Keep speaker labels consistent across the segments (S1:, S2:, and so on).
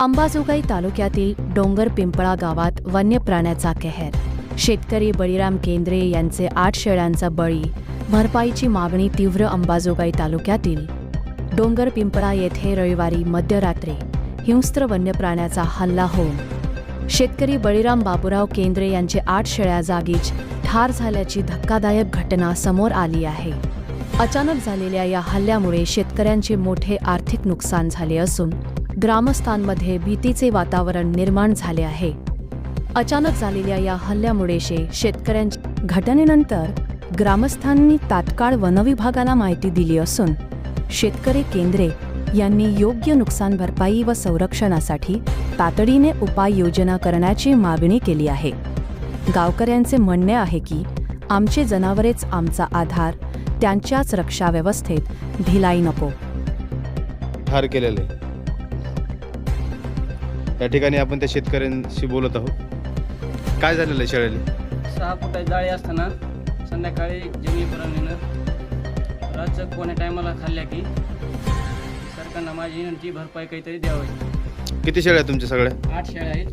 S1: अंबाजोगाई तालुक्यातील डोंगर पिंपळा गावात वन्य प्राण्याचा कहर. शेतकरी बळीराम केंद्रे यांचे 8 शेळ्यांचा बळी. भरपाईची मागणी तीव्र. अंबाजोगाई तालुक्यातील डोंगर पिंपळा येथे रविवारी मध्यरात्री हिंस्त्र वन्य प्राण्याचा हल्ला होऊन शेतकरी बळीराम बाबूराव केंद्रे यांचे 8 शेळ्या जागीच ठार झाल्याची धक्कादायक घटना समोर आली आहे. अचानक झालेल्या या हल्ल्यामुळे शेतकऱ्यांचे मोठे आर्थिक नुकसान झाले असून ग्रामस्थांमध्ये भीतीचे वातावरण निर्माण झाले आहे. अचानक झालेल्या या हल्ल्यामुळे शेतकऱ्यांच्या घटनेनंतर ग्रामस्थांनी तात्काळ वनविभागाला माहिती दिली असून शेतकरी केंद्रे यांनी योग्य नुकसान भरपाई व संरक्षणासाठी तातडीने उपाययोजना करण्याची मागणी केली आहे. गावकऱ्यांचे म्हणणे आहे की आमचे जनावरेच आमचा आधार, त्यांच्याच रक्षा व्यवस्थेत ढिलाई नको.
S2: ठार केलेले या ठिकाणी आपण त्या शेतकऱ्यांशी बोलत आहोत. काय झालेलं आहे शेळ्याला?
S3: 6 फुटाची जाळी असताना संध्याकाळी जंगलीकरांनीनं रातचं कोण्या टायमाला खाल्ल्या की सरकारनं माझी विनंती भरपाई काहीतरी द्यावी.
S2: किती शेळ्या आहेत तुमच्या सगळ्या?
S3: 8 शेळ्या आहेत.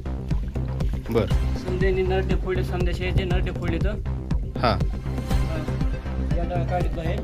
S2: बरं.
S3: समजेनी नरटे फोडले, समजा शेळ्याचे नरटे फोडले तर
S2: हां
S3: या डाळ काढत आहे.